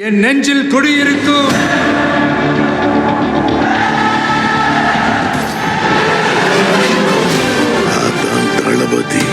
என் நெஞ்சில் குடியிருக்கும் தளபதி.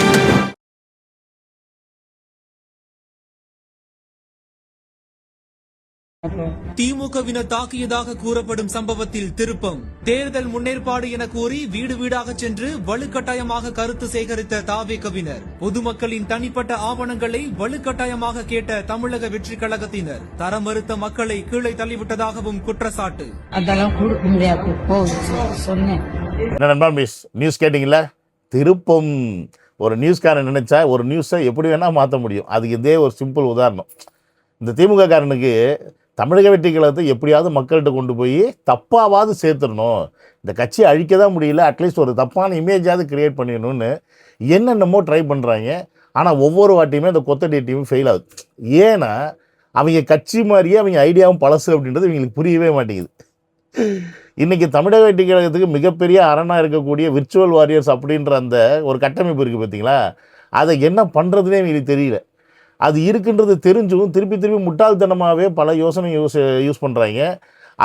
திமுகவினர் தாக்கியதாக கூறப்படும் சம்பவத்தில் திருப்பம். தேர்தல் முன்னேற்பாடு என கூறி வீடு வீடாக சென்று வலுக்கட்டாயமாக கருத்து சேகரித்த தாவேகவினர். பொதுமக்களின் தனிப்பட்ட ஆவணங்களை வலுக்கட்டாயமாக கேட்ட தமிழக வெற்றி கழகத்தினர் தரம் மறுத்த மக்களை கீழே தள்ளிவிட்டதாகவும் குற்றச்சாட்டு. அதெல்லாம் கொடுக்க முடியாது சொன்னேன். நியூஸ் கேட்டீங்களா? திருப்பம். ஒரு நியூஸ்காரன் நினைச்சா ஒரு நியூஸை எப்படி வேணா மாற்ற முடியும். அதுக்கு இதே ஒரு சிம்பிள் உதாரணம். இந்த திமுக காரனுக்கு தமிழக வெற்றி கழகத்தை எப்படியாவது மக்கள்கிட்ட கொண்டு போய் தப்பாவது சேர்த்துடணும், இந்த கட்சியை அழிக்க தான் முடியல, அட்லீஸ்ட் ஒரு தப்பான இமேஜாவது கிரியேட் பண்ணிடணும்னு என்னென்னமோ ட்ரை பண்ணுறாங்க. ஆனால் ஒவ்வொரு வாட்டியுமே அந்த கொத்தடி டீமும் ஃபெயில் ஆகுது. ஏன்னா அவங்க கட்சி மாதிரியே அவங்க ஐடியாவும் பழசு அப்படின்றது இவங்களுக்கு புரியவே மாட்டேங்குது. இன்றைக்கி தமிழக வெற்றி கழகத்துக்கு மிகப்பெரிய அரணாக இருக்கக்கூடிய விர்ச்சுவல் வாரியர்ஸ் அப்படின்ற அந்த ஒரு கட்டமைப்பு இருக்குது பார்த்தீங்களா, அதை என்ன பண்ணுறதுனே எங்களுக்கு தெரியல. அது இருக்குன்றது தெரிஞ்சும் திருப்பி திருப்பி முட்டாள்தனமாகவே பல யோசனை யூஸ் பண்ணுறாங்க.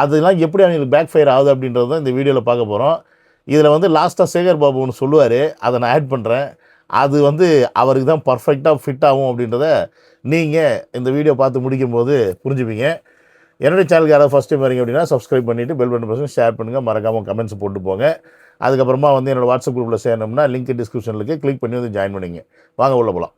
அதெல்லாம் எப்படி அவங்களுக்கு பேக் ஃபயர் ஆகுது அப்படின்றது தான் இந்த வீடியோவில் பார்க்க போகிறோம். இதில் லாஸ்ட்டாக சேகர் பாபு ஒன்று சொல்லுவார், அதை நான் ஆட் பண்ணுறேன். அது அவருக்கு தான் பர்ஃபெக்டாக ஃபிட் ஆகும் அப்படின்றத நீங்கள் இந்த வீடியோ பார்த்து முடிக்கும் போது புரிஞ்சுப்பீங்க. என்னுடைய சேனலுக்கு யாராவது ஃபஸ்ட் டைம் வரீங்க அப்படின்னா சப்ஸ்கிரைப் பண்ணிவிட்டு பெல் பட்டன் பிரஸ் ஷேர் பண்ணுங்கள், மறக்காமல் கமெண்ட்ஸ் போட்டு போங்க. அதுக்கப்புறமா என்னோடய வாட்ஸ்அப் குரூப்பில் சேரணும்னா லிங்க் டிஸ்கிரிப்ஷனில் இருக்குது, கிளிக் பண்ணி ஜாயின் பண்ணிங்க. வாங்க உள்ள போகலாம்.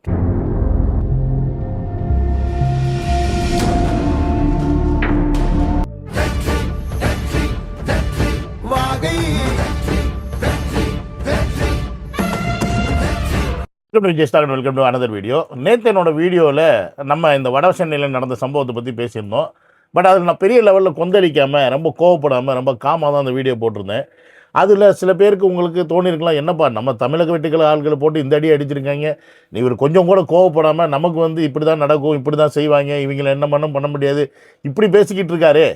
Welcome to another video. நேற்று என்னோட வீடியோவில் நம்ம இந்த வட சென்னையில் நடந்த சம்பவத்தை பற்றி பேசியிருந்தோம். பட் அதில் நான் பெரிய லெவலில் கொந்தளிக்காமல், ரொம்ப கோவப்படாமல், ரொம்ப காமாக தான் அந்த வீடியோ போட்டிருந்தேன். அதில் சில பேருக்கு உங்களுக்கு தோணியிருக்கலாம், என்னப்பா நம்ம தமிழக வெற்றிகள் ஆள்களை போட்டு இந்த அடி அடிச்சிருக்காங்க, இவர் கொஞ்சம் கூட கோவப்படாமல் நமக்கு இப்படி தான் நடக்கும், இப்படி தான் செய்வாங்க, இவங்களை என்ன பண்ண முடியாது, இப்படி பேசிக்கிட்டு இருக்காரு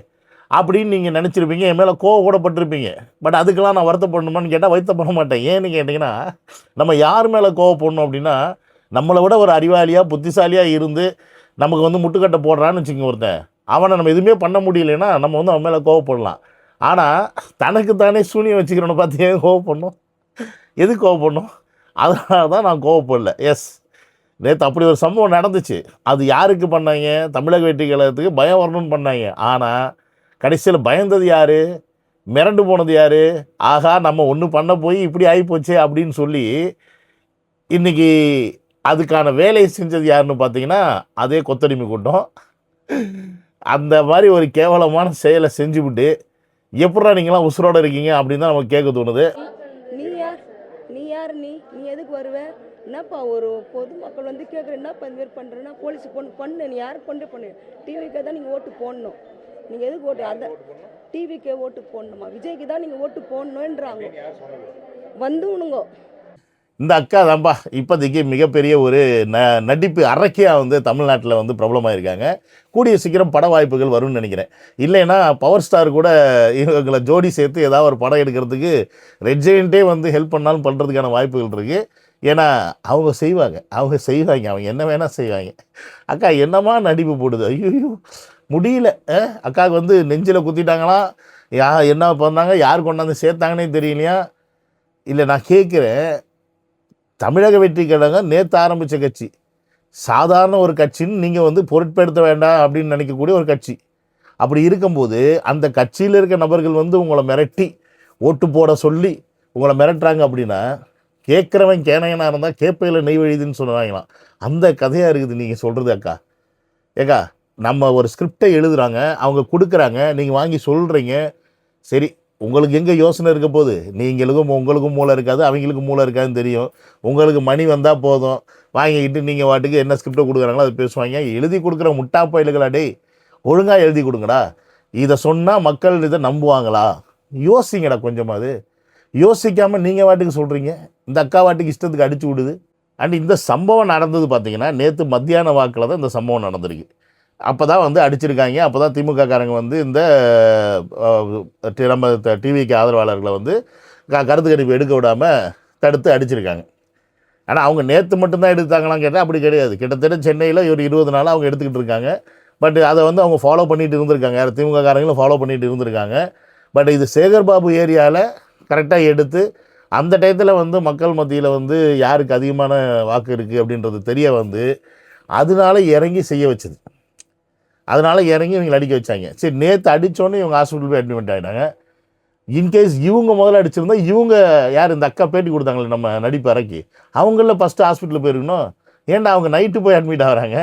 அப்படின்னு நீங்கள் நினச்சிருப்பீங்க. என் மேலே கோவப்படப்பட்டிருப்பீங்க. பட் அதுக்கெல்லாம் நான் வருத்தப்படணுமான்னு கேட்டால் வருத்தப்பட மாட்டேன். ஏன்னு கேட்டிங்கன்னா, நம்ம யார் மேலே கோவப்படணும் அப்படின்னா, நம்மளை விட ஒரு அறிவாளியாக புத்திசாலியாக இருந்து நமக்கு முட்டுக்கட்டை போடுறான்னு வச்சுக்கோங்க ஒருத்தன், அவனை நம்ம எதுவுமே பண்ண முடியலைன்னா நம்ம அவன் மேலே கோவப்படலாம். ஆனால் தனக்கு தானே சூனியம் வச்சுக்கிறவனை பார்த்து ஏன் கோவப்படணும்? எதுக்கு கோவப்படணும்? அதனால தான் நான் கோவப்படல. எஸ், நேற்று அப்படி ஒரு சம்பவம் நடந்துச்சு. அது யாருக்கு பண்ணாங்க? தமிழக வெற்றி கழகத்துக்கு பயம் வரணும்னு பண்ணாங்க. ஆனால் கடைசியில் பயந்தது யார்? மிரண்டு போனது யார்? ஆகா, நம்ம ஒன்று பண்ண போய் இப்படி ஆகிப்போச்சே அப்படின்னு சொல்லி இன்றைக்கி அதுக்கான வேலையை செஞ்சது யாருன்னு பார்த்தீங்கன்னா, அதே கொத்தடிமை கூட்டம். அந்த மாதிரி ஒரு கேவலமான செயலை செஞ்சுவிட்டு எப்படா நீங்களாம் உசுரோடு இருக்கீங்க அப்படின்னு தான் நமக்கு கேட்க தோணுது. நீ யார் நீ எதுக்கு வருவ? என்னப்பா ஒரு பொதுமக்கள் கேட்குற, என்னப்பா இந்த மாதிரி பண்ணுறேன்னா போலீஸுக்கு பண்ணு. நீ யாருக்கு பண்ணு? டிவிக்கே தான் நீங்கள் ஓட்டு போடணும். நீங்கள் எதுக்கு ஓட்டு? அதை டிவிக்கே ஓட்டு போடணுமா? விஜய்க்கு தான் நீங்கள் ஓட்டு போடணுன்றாங்க. உணுங்க இந்த அக்கா தான்ப்பா இப்போதைக்கு மிகப்பெரிய ஒரு நடிப்பு அரக்கியாக தமிழ்நாட்டில் பிரபலமாக இருக்காங்க. கூடிய சீக்கிரம் பட வாய்ப்புகள் வரும்னு நினைக்கிறேன். இல்லைன்னா பவர் ஸ்டார் கூட இவங்களை ஜோடி சேர்த்து ஏதாவது ஒரு படம் எடுக்கிறதுக்கு ரெட் ஜெயண்ட்டே ஹெல்ப் பண்ணாலும் பண்ணுறதுக்கான வாய்ப்புகள் இருக்குது. ஏன்னா அவங்க செய்வாங்க, அவங்க என்ன வேணால் செய்வாங்க. அக்கா என்னமா நடிப்பு போடுது, ஐயோ முடியல. அக்காவுக்கு நெஞ்சில் குத்திட்டாங்களாம், என்ன பண்ணாங்க, யார் கொண்டாந்து சேர்த்தாங்கன்னே தெரியலையா? இல்லை, நான் கேட்குறேன், தமிழக வெற்றி கழகம் நேற்று ஆரம்பித்த கட்சி, சாதாரண ஒரு கட்சின்னு நீங்கள் பொருட்படுத்த வேண்டாம் அப்படின்னு நினைக்கக்கூடிய ஒரு கட்சி. அப்படி இருக்கும்போது அந்த கட்சியில் இருக்க நபர்கள் உங்களை மிரட்டி ஓட்டு போட சொல்லி உங்களை மிரட்டுறாங்க அப்படின்னா, கேட்குறவன் கேனையனாக இருந்தால் கேப்பையில் நெய் வழிதுன்னு சொல்லுவாங்களாம். அந்த கதையாக இருக்குது நீங்கள் சொல்கிறது. அக்கா ஏக்கா, நம்ம ஒரு ஸ்கிரிப்டை எழுதுகிறாங்க, அவங்க கொடுக்குறாங்க, நீங்கள் வாங்கி சொல்கிறீங்க. சரி, உங்களுக்கு எங்கே யோசனை இருக்க போது? உங்களுக்கும் மூளை இருக்காது, அவங்களுக்கும் மூளை இருக்காதுன்னு தெரியும். உங்களுக்கு மணி வந்தால் போதும், வாங்கிக்கிட்டு நீங்கள் வாட்டுக்கு என்ன ஸ்கிரிப்டை கொடுக்குறாங்களோ அதை பேசுவாங்க. எழுதி கொடுக்குற முட்டா பயில்களா, டேய் ஒழுங்காக எழுதி கொடுங்கடா. இதை சொன்னால் மக்கள் இதை நம்புவாங்களா? யோசிங்கடா கொஞ்சமாவது. யோசிக்காமல் நீங்கள் வாட்டுக்கு சொல்கிறீங்க. இந்த அக்கா வாட்டுக்கு இஷ்டத்துக்கு அடிச்சு விடுது. அண்ட் இந்த சம்பவம் நடந்தது பார்த்தீங்கன்னா நேற்று மத்தியான வாக்கில் தான் இந்த சம்பவம் நடந்திருக்கு. அப்போ தான் அடிச்சிருக்காங்க. அப்போ தான் திமுக காரங்க இந்த நம்ம டிவிக்கு ஆதரவாளர்களை கருத்து கணிப்பு எடுக்க விடாமல் தடுத்து அடிச்சிருக்காங்க. ஆனால் அவங்க நேற்று மட்டும்தான் எடுத்தாங்களான்னு கேட்டால் அப்படி கிடையாது. கிட்டத்தட்ட சென்னையில் ஒரு 20 நாளாக அவங்க எடுத்துக்கிட்டு இருக்காங்க. பட் அதை வந்து அவங்க ஃபாலோ பண்ணிட்டு இருந்திருக்காங்க, யார் திமுக காரங்களும் ஃபாலோ பண்ணிட்டு இருந்திருக்காங்க. பட் இது சேகர் பாபு ஏரியாவில் கரெக்டாக எடுத்து அந்த டயத்தில் வந்து மக்கள் மத்தியில் வந்து யாருக்கு அதிகமான வாக்கு இருக்குது அப்படின்றது தெரிய வந்து அதனால இறங்கி செய்ய வச்சுது. அதனால் இறங்கி இவங்களை அடிக்க வச்சாங்க. சரி, நேற்று அடித்தோன்னே இவங்க ஹாஸ்பிட்டல் போய் அட்மிட் ஆகிட்டாங்க. இன்கேஸ் இவங்க முதல்ல அடிச்சிருந்தா இவங்க யார் இந்த அக்கா பேட்டி கொடுத்தாங்களே நம்ம நடிப்பு இறக்கி அவங்கள ஃபஸ்ட்டு ஹாஸ்பிட்டலுக்கு போயிருக்கணும். ஏன்டா அவங்க நைட்டு போய் அட்மிட் ஆகிறாங்க?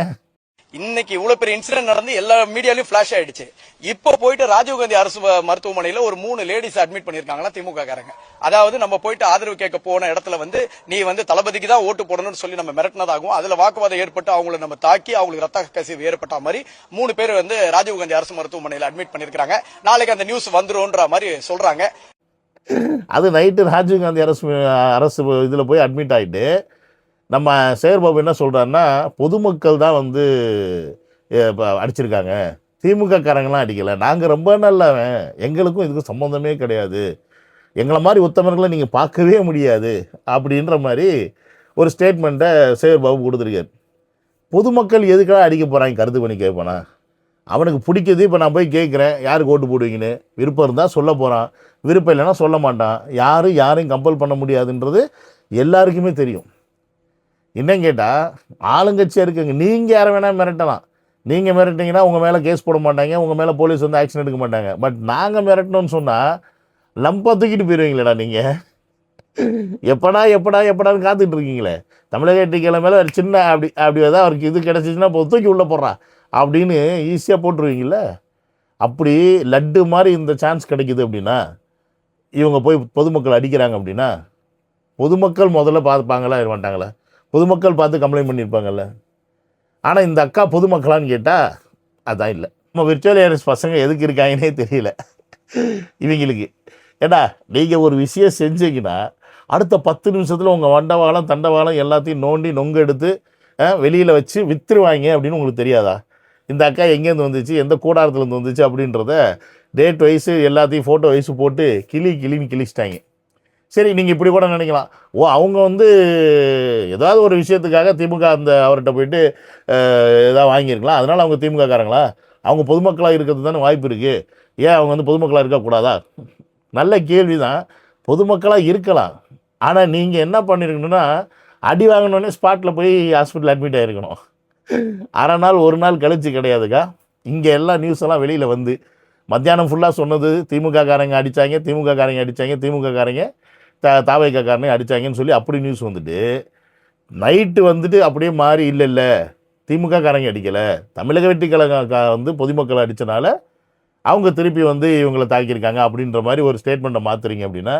இன்னைக்கு இவ்வளவு பெரிய இன்சிடென்ட் நடந்து எல்லா மீடியாலயும் பிளாஷ் ஆயிடுச்சு. இப்போ போயிட்டு ராஜீவ்காந்தி அரசு மருத்துவமனையில ஒரு 3 லேடிஸ் அட்மிட் பண்ணிருக்காங்களா திமுக காரங்க. அதாவது நம்ம போயிட்டு ஆதரவு கேட்க போன இடத்துல வந்து நீ வந்து தளபதிக்கு தான் ஓட்டு போடணும்னு சொல்லி நம்ம மிரட்டினதாகவும் அதுல வாக்குவாதம் ஏற்பட்டு அவங்களை நம்ம தாக்கி அவங்களுக்கு ரத்த கசிவு ஏற்பட்ட மாதிரி 3 பேர் வந்து ராஜீவ்காந்தி அரசு மருத்துவமனையில அட்மிட் பண்ணிருக்காங்க. நாளைக்கு அந்த நியூஸ் வந்துரும்ன்ற மாதிரி சொல்றாங்க. அது நைட்டு ராஜீவ்காந்தி அரசு இதில் போய் அட்மிட் ஆகிட்டு நம்ம சேகர்பாபு என்ன சொல்கிறாருன்னா, பொதுமக்கள் தான் வந்து அடிச்சிருக்காங்க, திமுக காரங்களாம் அடிக்கலை, நாங்கள் ரொம்ப நல்லவன், எங்களுக்கும் இதுக்கு சம்மந்தமே கிடையாது, எங்களை மாதிரி உத்தமர்களை நீங்கள் பார்க்கவே முடியாது அப்படின்ற மாதிரி ஒரு ஸ்டேட்மெண்ட்டை சேகர்பாபு கொடுத்துருக்காரு. பொதுமக்கள் எதுக்காக அடிக்க போகிறாங்க கருத்து பண்ணி கேட்பானா? அவனுக்கு பிடிக்குது. இப்போ நான் போய் கேட்குறேன் யாருக்கு ஓட்டு போடுவீங்கன்னு, விருப்பம் இருந்தால் சொல்ல போகிறான், விருப்பம் இல்லைன்னா சொல்ல மாட்டான். யாரையும் கம்பல் பண்ண முடியாதுன்றது எல்லாருக்குமே தெரியும். என்னன்னு கேட்டால் ஆளுங்கட்சியாக இருக்குங்க, நீங்கள் யாரை வேணால் மிரட்டலாம். நீங்கள் மிரட்டிங்கன்னா உங்கள் மேலே கேஸ் போட மாட்டாங்க, உங்கள் மேலே போலீஸ் வந்து ஆக்ஷன் எடுக்க மாட்டாங்க. பட் நாங்கள் மிரட்டணும்னு சொன்னால் லம்பா தூக்கிட்டு போயிடுவீங்களேடா நீங்கள். எப்படான்னு காத்துக்கிட்டு இருக்கீங்களே. தமிழக வெற்றிக்கிழமை மேலே ஒரு சின்ன அப்படி ஏதாவது அவருக்கு இது கிடச்சிச்சின்னா இப்போ தூக்கி உள்ளே போடுறான் அப்படின்னு ஈஸியாக போட்டுருவீங்கள. அப்படி லட்டு மாதிரி இந்த சான்ஸ் கிடைக்குது அப்படின்னா, இவங்க போய் பொதுமக்கள் அடிக்கிறாங்க அப்படின்னா பொதுமக்கள் முதல்ல பார்ப்பாங்களா மாட்டாங்களா? பொதுமக்கள் பார்த்து கம்ப்ளைண்ட் பண்ணியிருப்பாங்கல்ல. ஆனால் இந்த அக்கா பொதுமக்களான்னு கேட்டால் அதான் இல்லை. நம்ம விர்ச்சுவல் ஏரியாஸ் பசங்க எதுக்கு இருக்காங்கன்னே தெரியல இவங்களுக்கு. ஏடா நீங்கள் ஒரு விஷயம் செஞ்சீங்கன்னா அடுத்த 10 நிமிஷத்தில் உங்கள் வண்டவாளம் தண்டவாளம் எல்லாத்தையும் நோண்டி நொங்கு எடுத்து வெளியில் வச்சு விற்றுருவாங்க அப்படின்னு உங்களுக்கு தெரியாதா? இந்த அக்கா எங்கேருந்து வந்துச்சு, எந்த கூடாரத்துலேருந்து வந்துச்சு அப்படின்றத டேட் வைஸு எல்லாத்தையும் ஃபோட்டோ வைஸு போட்டு கிளின்னு கிழிச்சிட்டாங்க. சரி, நீங்கள் இப்படி கூட நினைக்கலாம், அவங்க வந்து ஏதாவது ஒரு விஷயத்துக்காக திமுக அவர்கிட்ட போயிட்டு ஏதாவது வாங்கியிருக்கலாம், அதனால் அவங்க திமுக காரங்களா? அவங்க பொதுமக்களாக இருக்கிறது தானே வாய்ப்பு இருக்குது. ஏன் அவங்க வந்து பொதுமக்களாக இருக்கக்கூடாதா? நல்ல கேள்வி தான். பொதுமக்களாக இருக்கலாம். ஆனால் நீங்கள் என்ன பண்ணியிருக்கணும்னா, அடி வாங்கினோடனே ஸ்பாட்டில் போய் ஹாஸ்பிட்டல் அட்மிட் ஆகிருக்கணும். அரை நாள் ஒரு நாள் கழிச்சு கிடையாதுக்கா. இங்கே எல்லா நியூஸ் எல்லாம் வெளியில் வந்து மத்தியானம் ஃபுல்லாக சொன்னது திமுக காரங்க அடித்தாங்க, திமுக காரங்க தாவைக்காரனே அடித்தாங்கன்னு சொல்லி அப்படி நியூஸ் வந்துட்டு நைட்டு வந்துட்டு அப்படியே மாறி இல்லை திமுக காரங்க அடிக்கலை, தமிழக வெற்றி கழகம் வந்து பொதுமக்களை அடித்தனால அவங்க திருப்பி வந்து இவங்களை தாக்கியிருக்காங்க அப்படின்ற மாதிரி ஒரு ஸ்டேட்மெண்ட்டை மாற்றுறீங்க அப்படின்னா,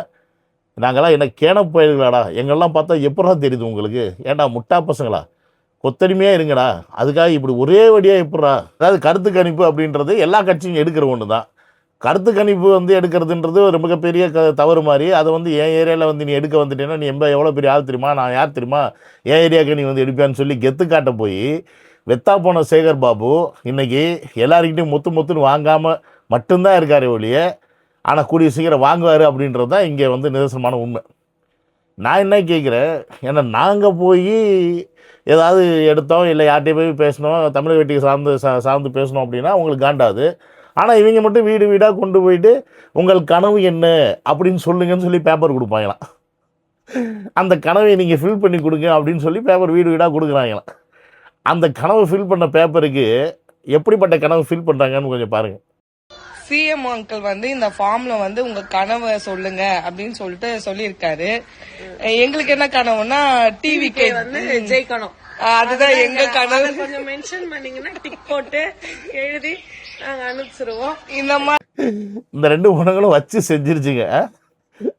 நாங்கள்லாம் என்ன கேன போயிருக்கலாடா? எங்கெல்லாம் பார்த்தா எப்படா தெரியுது உங்களுக்கு? ஏன்டா முட்டா பசங்களா? கொத்தடிமையாக இருங்கடா. அதுக்காக இப்படி ஒரே வழியாக எப்படா? அதாவது கருத்து கணிப்பு அப்படின்றது எல்லா கட்சியும் எடுக்கிற ஒன்று தான். கருத்து கணிப்பு வந்து எடுக்கிறதுன்றது ஒரு மிகப்பெரிய தவறு மாதிரி. அதை வந்து என் ஏரியாவில் வந்து நீ எடுக்க வந்துட்டேன்னா நீ எவ்வளோ பெரிய ஆள் தெரியுமா, நான் யார் தெரியுமா, என் ஏரியாவுக்கு நீ வந்து எடுப்பியான்னு சொல்லி கெத்து காட்ட போய் வெத்தா போன சேகர் பாபு இன்றைக்கி எல்லாருக்கிட்டையும் முத்துன்னு வாங்காமல் மட்டும்தான் இருக்காரே ஒழிய, ஆனால் கூடிய சீக்கிரம் வாங்குவார் அப்படின்றது தான் இங்கே வந்து நிதர்சனமான உண்மை. நான் என்ன கேட்குறேன், ஏன்னா நாங்கள் போய் ஏதாவது எடுத்தோம் இல்லை யார்கிட்டையும் போய் பேசணும், தமிழக வெட்டிக்கு சார்ந்து பேசணும் அப்படின்னா உங்களுக்கு காண்டாது. ஆனால் இவங்க மட்டும் வீடு வீடாக கொண்டு போயிட்டு உங்கள் கனவு என்ன அப்படின்னு சொல்லுங்கன்னு சொல்லி பேப்பர் கொடுப்பாங்களாம். அந்த கனவை நீங்கள் ஃபில் பண்ணி கொடுங்க அப்படின்னு சொல்லி பேப்பர் வீடு வீடாக கொடுக்குறாங்களாம். அந்த கனவை ஃபில் பண்ண பேப்பருக்கு எப்படிப்பட்ட கனவு ஃபில் பண்ணுறாங்கன்னு கொஞ்சம் பாருங்கள். சிஎம் அங்கிள் வந்து இந்த ஃபார்ம்ல வந்து உங்க கனவை சொல்லுங்க அப்படின்னு சொல்லிட்டு சொல்லியிருக்காரு. எங்களுக்கு என்ன கனவுனா டிவிக்கு வந்து ஜெயிக்கணும், அதுதான் எங்க கனவு. கொஞ்சம் மென்ஷன் பண்ணீங்கன்னா டிக் போட்டு எழுதி நாங்க அனுப்பிச்சிருவோம். இந்த மாதிரி இந்த 2 குணங்களும் வச்சு செஞ்சிருச்சுங்க.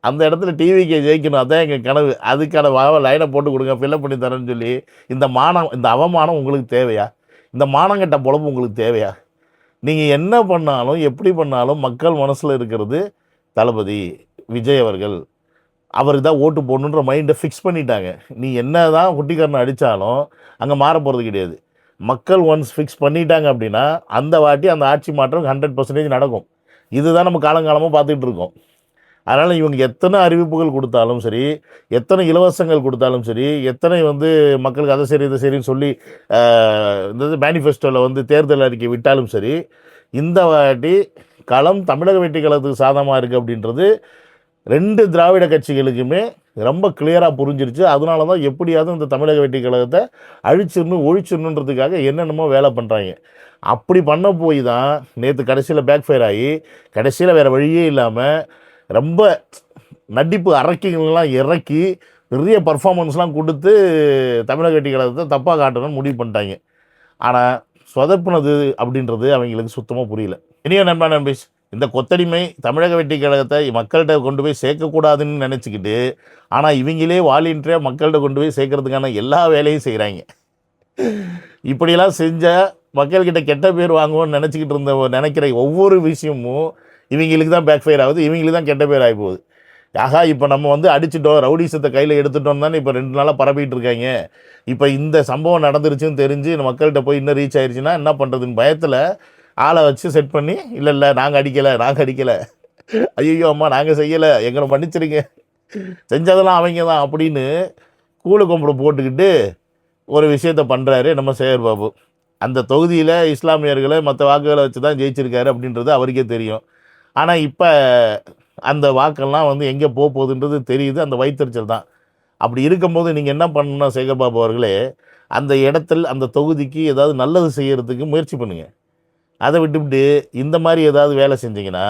அந்த இடத்துல டிவிக்கு ஜெயிக்கணும், அதான் எங்கள் கனவு, அதுக்கான லைனை போட்டு கொடுங்க, ஃபில்அப் பண்ணி தரேன்னு சொல்லி இந்த அவமானம் உங்களுக்கு தேவையா? இந்த மானங்கட்ட பொழப்பு உங்களுக்கு தேவையா? நீங்கள் என்ன பண்ணாலும் எப்படி பண்ணாலும் மக்கள் மனசில் இருக்கிறது தளபதி விஜய் அவர்கள், அவருக்கு தான் ஓட்டு போடணுன்ற மைண்டை ஃபிக்ஸ் பண்ணிட்டாங்க. நீ என்ன தான் குட்டிக்காரனை அடித்தாலும் அங்கே மாற போகிறது கிடையாது. மக்கள் ஒன்ஸ் ஃபிக்ஸ் பண்ணிட்டாங்க அப்படின்னா அந்த வாட்டி அந்த ஆட்சி மாற்றம் 100% நடக்கும். இதுதான் நம்ம காலங்காலமாக பார்த்துக்கிட்டு இருக்கோம். அதனால் இவங்க எத்தனை அறிவிப்புகள் கொடுத்தாலும் சரி, எத்தனை இலவசங்கள் கொடுத்தாலும் சரி, எத்தனை வந்து மக்களுக்கு அதை சரி இதை சரின்னு சொல்லி இந்த மேனிஃபெஸ்டோவில் வந்து தேர்தல் அறிக்கை விட்டாலும் சரி, இந்த வாட்டி களம் தமிழக வெற்றி கழகத்துக்கு சாதகமாக இருக்குது அப்படின்றது 2 திராவிட கட்சிகளுக்குமே ரொம்ப கிளியராக புரிஞ்சிருச்சு. அதனால தான் எப்படியாவது இந்த தமிழக வெற்றி கழகத்தை ஒழிச்சிடணுன்றதுக்காக என்னென்னமோ வேலை பண்ணுறாங்க. அப்படி பண்ண போய் தான் நேற்று கடைசியில் பேக் ஃபயர் ஆகி கடைசியில் வேறு வழியே இல்லாமல் ரொம்ப நடிப்பு அரக்கிகள்லாம் இறக்கி பெரிய பர்ஃபார்மன்ஸ்லாம் கொடுத்து தமிழக வெற்றி கழகத்தை தப்பாக காட்டணும்னு முடிவு பண்ணிட்டாங்க. ஆனால் சொதப்புனது அப்படின்றது அவங்களுக்கு சுத்தமாக புரியல. இனிய நண்பா நண்பீஸ், இந்த கொத்தடிமை தமிழக வெற்றி கழகத்தை மக்கள்கிட்ட கொண்டு போய் சேர்க்கக்கூடாதுன்னு நினச்சிக்கிட்டு, ஆனால் இவங்களே வாலண்டியராக மக்கள்கிட்ட கொண்டு போய் சேர்க்கறதுக்கான எல்லா வேலையும் செய்கிறாங்க. இப்படியெல்லாம் செஞ்சால் மக்கள்கிட்ட கெட்ட பேர் வாங்குவோன்னு நினைக்கிற ஒவ்வொரு விஷயமும் இவங்களுக்கு தான் பேக் ஃபயர் ஆகுது, இவங்களுக்கு தான் கெட்ட பேர் ஆகி போகுது. ஆகா இப்போ நம்ம வந்து அடிச்சிட்டோம், ரவுடிசத்தை கையில் எடுத்துட்டோம் தானே இப்போ 2 நாளாக பரப்பிட்டு இருக்காங்க. இப்போ இந்த சம்பவம் நடந்துருச்சுன்னு தெரிஞ்சு மக்கள்கிட்ட போய் இன்னும் ரீச் ஆயிடுச்சுன்னா என்ன பண்ணுறதுன்னு பயத்தில் ஆளை வச்சு செட் பண்ணி, இல்லை நாங்கள் அடிக்கலை, ஐயோ அம்மா நாங்கள் செய்யலை, எங்களை மன்னிச்சிருங்க, செஞ்சதெல்லாம் அவங்க தான் அப்படின்னு கூழு கொம்பளை போட்டுக்கிட்டு ஒரு விஷயத்தை பண்ணுறாரு நம்ம சேகர் பாபு. அந்த தொகுதியில் இஸ்லாமியர்களை மற்ற வாக்குகளை வச்சு தான் ஜெயிச்சிருக்காரு அப்படின்றது அவருக்கே தெரியும். ஆனால் இப்போ அந்த வாக்கெல்லாம் வந்து எங்கே போகுதுன்றது தெரியுது. அந்த வைத்தறிச்சல் தான். அப்படி இருக்கும்போது நீங்கள் என்ன பண்ணணும்னா சேகர் பாபு அவர்களே, அந்த இடத்துல அந்த தொகுதிக்கு ஏதாவது நல்லது செய்கிறதுக்கு முயற்சி பண்ணுங்கள். அதை விட்டுவிட்டு இந்த மாதிரி ஏதாவது வேலை செஞ்சீங்கன்னா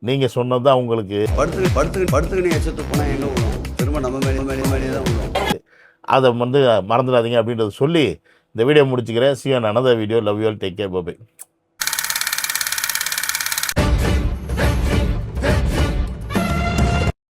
நீங்கள் சொன்னது தான் உங்களுக்கு படுத்துக்கிட்டு எச்சத்து போனால் எங்கே விழும், திரும்ப நம்ம மேலே தான் விழும். அதை வந்து மறந்துடாதீங்க அப்படின்றத சொல்லி இந்த வீடியோ முடிச்சுக்கிறேன். See you on another video. Love you all. Take care. Bye bye.